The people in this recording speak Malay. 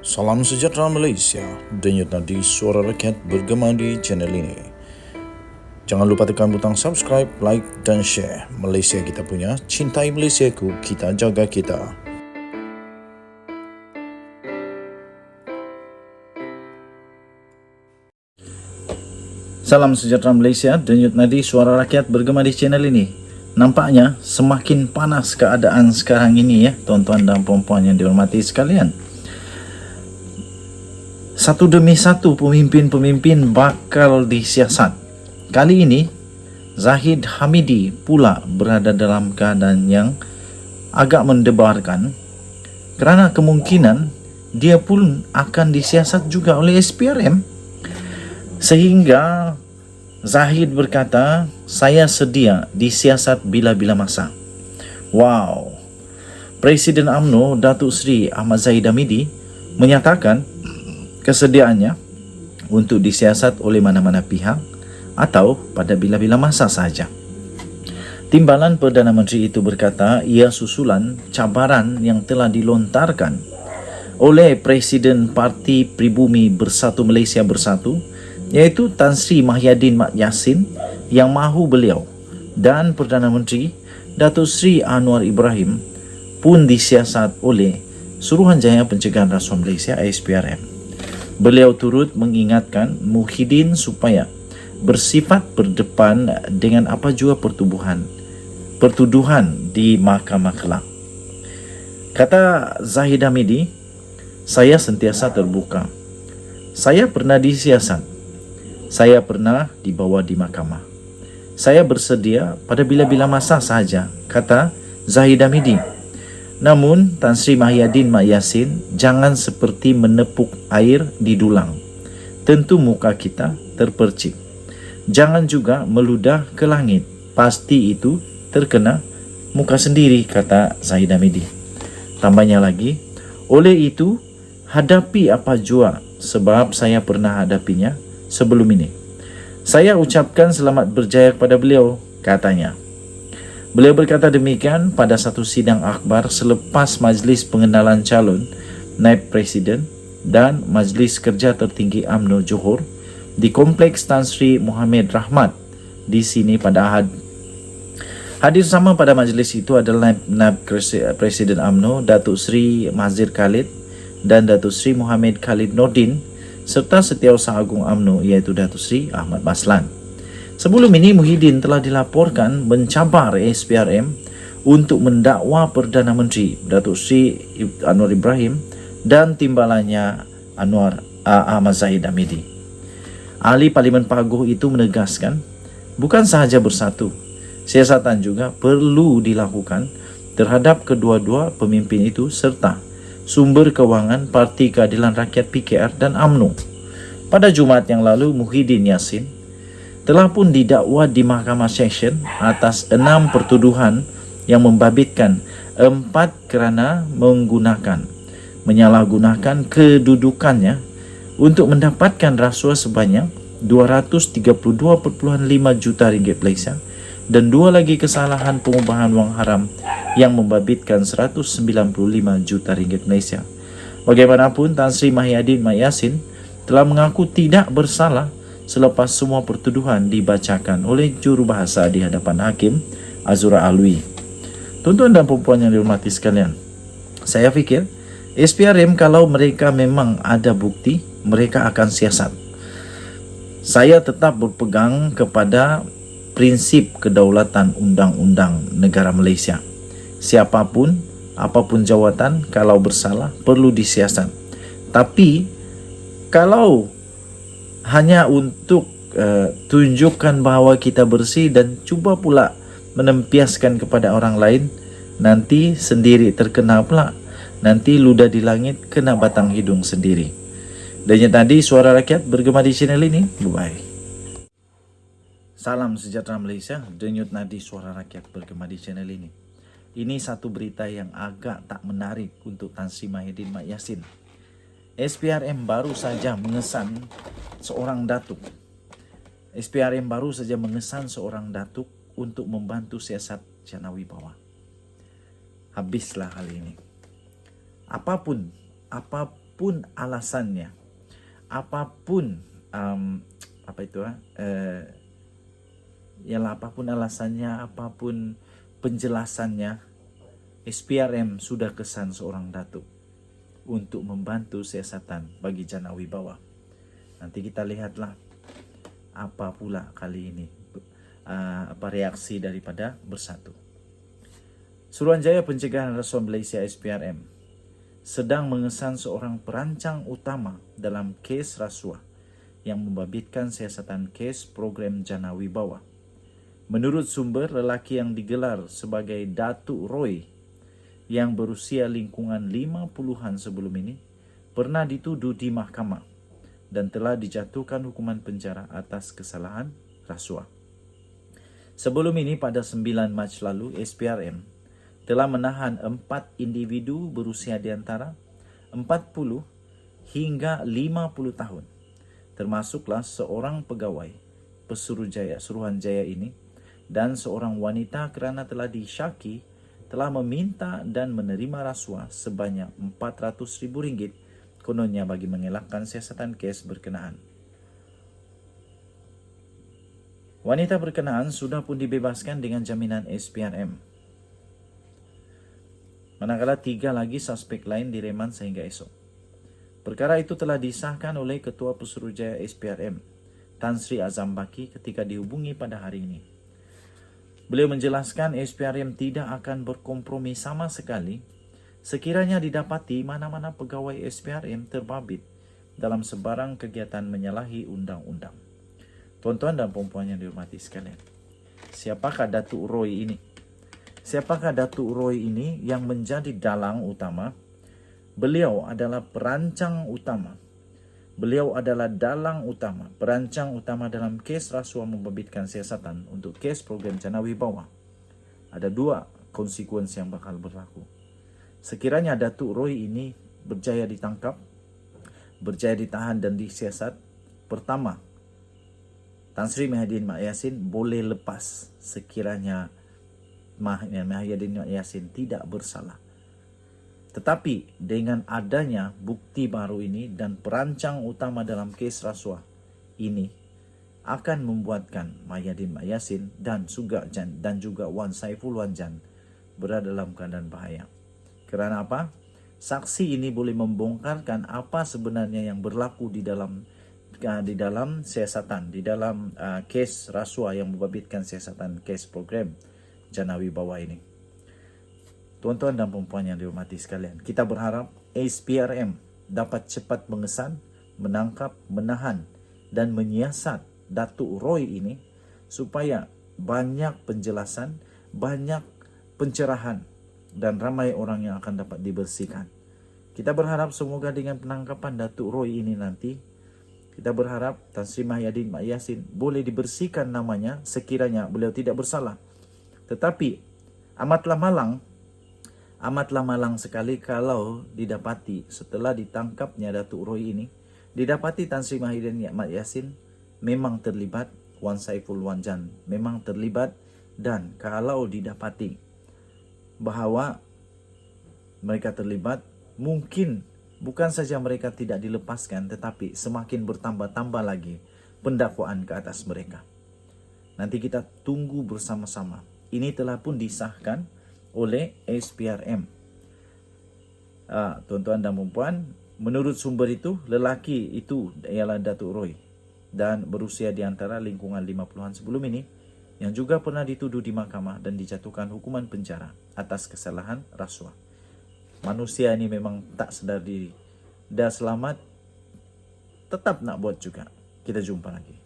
Salam sejahtera Malaysia, denyut nadi suara rakyat bergema di channel ini. Jangan lupa tekan butang subscribe, like dan share. Malaysia kita punya, cintai Malaysiaku, kita jaga kita. Salam sejahtera Malaysia, denyut nadi suara rakyat bergema di channel ini. Nampaknya semakin panas keadaan sekarang ini ya, tuan-tuan dan puan-puan yang dihormati sekalian. Satu demi satu pemimpin-pemimpin bakal disiasat. Kali ini, Zahid Hamidi pula berada dalam keadaan yang agak mendebarkan kerana kemungkinan dia pun akan disiasat juga oleh SPRM. Sehingga Zahid berkata, saya sedia disiasat bila-bila masa. Wow. Presiden UMNO Datuk Seri Ahmad Zahid Hamidi menyatakan kesediaannya untuk disiasat oleh mana-mana pihak atau pada bila-bila masa sahaja. Timbalan Perdana Menteri itu berkata ia susulan cabaran yang telah dilontarkan oleh Presiden Parti Pribumi Bersatu Malaysia Bersatu, iaitu Tan Sri Mahyadin Mat Yassin, yang mahu beliau dan Perdana Menteri Datuk Seri Anwar Ibrahim pun disiasat oleh Suruhanjaya Pencegahan Rasuah Malaysia SPRM. Beliau turut mengingatkan Muhyiddin supaya bersifat berdepan dengan apa jua pertuduhan di mahkamah kelak. Kata Zahid Hamidi, saya sentiasa terbuka. Saya pernah disiasat. Saya pernah dibawa di mahkamah. Saya bersedia pada bila-bila masa sahaja, kata Zahid Hamidi. Namun, Tan Sri Mahyadin Mat Yassin, jangan seperti menepuk air di dulang. Tentu muka kita terpercik. Jangan juga meludah ke langit. Pasti itu terkena muka sendiri, kata Zahid Hamidi. Tambahnya lagi, oleh itu, hadapi apa jua sebab saya pernah hadapinya sebelum ini. Saya ucapkan selamat berjaya kepada beliau, katanya. Beliau berkata demikian pada satu sidang akhbar selepas Majlis Pengenalan Calon Naib Presiden dan Majlis Kerja Tertinggi UMNO Johor di Kompleks Tan Sri Mohammed Rahmat di sini pada Ahad. Hadir sama pada majlis itu adalah Naib Presiden UMNO Datuk Sri Mazhir Khalid dan Datuk Sri Muhammad Khalid Nordin serta Setiausaha Agung UMNO iaitu Datuk Sri Ahmad Baslan. Sebelum ini, Muhyiddin telah dilaporkan mencabar SPRM untuk mendakwa Perdana Menteri Datuk Sri Anwar Ibrahim dan timbalannya Ahmad Zahid Hamidi. Ahli Parlimen Paguh itu menegaskan, bukan sahaja bersatu, siasatan juga perlu dilakukan terhadap kedua-dua pemimpin itu serta sumber kewangan Parti Keadilan Rakyat PKR dan UMNO. Pada Jumaat yang lalu, Muhyiddin Yassin telah pun didakwa di Mahkamah Seksyen atas 6 pertuduhan yang membabitkan 4 kerana menyalahgunakan kedudukannya untuk mendapatkan rasuah sebanyak 232.5 juta ringgit Malaysia dan 2 lagi kesalahan pengubahan wang haram yang membabitkan 195 juta ringgit Malaysia. Bagaimanapun, Tan Sri Mahyadin Mat Yassin telah mengaku tidak bersalah selepas semua pertuduhan dibacakan oleh jurubahasa di hadapan Hakim Azura Alwi. Tuan-tuan dan puan-puan yang dihormati sekalian, saya fikir SPRM kalau mereka memang ada bukti, mereka akan siasat. Saya tetap berpegang kepada prinsip kedaulatan undang-undang negara Malaysia. Siapapun, apapun jawatan, kalau bersalah perlu disiasat. Tapi kalau hanya untuk tunjukkan bahawa kita bersih dan cuba pula menempiaskan kepada orang lain, nanti sendiri terkena pula. Nanti ludah di langit kena batang hidung sendiri. Dan tadi suara rakyat bergema di channel ini. Bye-bye. Salam sejahtera Malaysia, denyut nadi suara rakyat bergema di channel ini. Ini satu berita yang agak tak menarik untuk Tan Sri Mahyadin Mat Yassin. SPRM baru saja mengesan seorang datuk. SPRM baru saja mengesan seorang datuk untuk membantu siasat Janawi Bawah. Habislah hal ini. Apapun apapun alasannya, apapun apapun alasannya, apapun penjelasannya, SPRM sudah kesan seorang datuk untuk membantu siasatan bagi Jana Wibawa. Nanti kita lihatlah apa pula kali ini reaksi daripada Bersatu. Suruhanjaya Pencegahan Rasuah Malaysia SPRM sedang mengesan seorang perancang utama dalam kes rasuah yang membabitkan siasatan kes program Jana Wibawa. Menurut sumber, lelaki yang digelar sebagai Datuk Roy yang berusia lingkungan 50-an sebelum ini pernah dituduh di mahkamah dan telah dijatuhkan hukuman penjara atas kesalahan rasuah. Sebelum ini pada 9 Mac lalu, SPRM telah menahan 4 individu berusia di antara 40 hingga 50 tahun. Termasuklah seorang pegawai Suruhanjaya ini dan seorang wanita kerana telah disyaki telah meminta dan menerima rasuah sebanyak RM400,000 kononnya bagi mengelakkan siasatan kes berkenaan. Wanita berkenaan sudah pun dibebaskan dengan jaminan SPRM. Manakala 3 lagi suspek lain direman sehingga esok. Perkara itu telah disahkan oleh Ketua Pesuruhjaya SPRM, Tan Sri Azam Baki ketika dihubungi pada hari ini. Beliau menjelaskan SPRM tidak akan berkompromi sama sekali sekiranya didapati mana-mana pegawai SPRM terbabit dalam sebarang kegiatan menyalahi undang-undang. Tuan-tuan dan puan-puan yang dihormati sekalian, siapakah Datuk Roy ini? Siapakah Datuk Roy ini yang menjadi dalang utama? Beliau adalah perancang utama. Beliau adalah dalang utama, perancang utama dalam kes rasuah membabitkan siasatan untuk kes program Jana Wibawa. Ada 2 konsekuensi yang bakal berlaku. Sekiranya Datuk Roy ini berjaya ditangkap, berjaya ditahan dan disiasat, pertama, Tan Sri Mahyadin Mak Yassin boleh lepas sekiranya Mahyadin Mak Yassin tidak bersalah. Tetapi dengan adanya bukti baru ini dan perancang utama dalam kes rasuah ini akan membuatkan Mahyadin Mak Yassin dan juga Wan Saiful Wan Jan berada dalam keadaan bahaya. Kerana apa? Saksi ini boleh membongkarkan apa sebenarnya yang berlaku di dalam siasatan, di dalam kes rasuah yang membabitkan siasatan kes program Jana Wibawa ini. Tuan-tuan dan puan-puan yang dihormati sekalian, kita berharap SPRM dapat cepat mengesan, menangkap, menahan dan menyiasat Datuk Roy ini supaya banyak penjelasan, banyak pencerahan dan ramai orang yang akan dapat dibersihkan. Kita berharap semoga dengan penangkapan Datuk Roy ini nanti, kita berharap Tan Sri Mahyadin Mak Yassin boleh dibersihkan namanya sekiranya beliau tidak bersalah. Tetapi amatlah malang sekali kalau didapati setelah ditangkapnya Datuk Roy ini, didapati Tan Sri Mahyadin Mak Yassin memang terlibat, Wan Saiful Wan Jan memang terlibat, dan kalau didapati bahawa mereka terlibat, mungkin bukan saja mereka tidak dilepaskan, tetapi semakin bertambah-tambah lagi pendakwaan ke atas mereka. Nanti kita tunggu bersama-sama. Ini telah pun disahkan oleh SPRM. Tuan-tuan dan puan, menurut sumber itu, lelaki itu ialah Datuk Roy dan berusia di antara lingkungan 50-an sebelum ini, yang juga pernah dituduh di mahkamah dan dijatuhkan hukuman penjara atas kesalahan rasuah. Manusia ini memang tak sedar diri. Dah selamat, tetap nak buat juga. Kita jumpa lagi.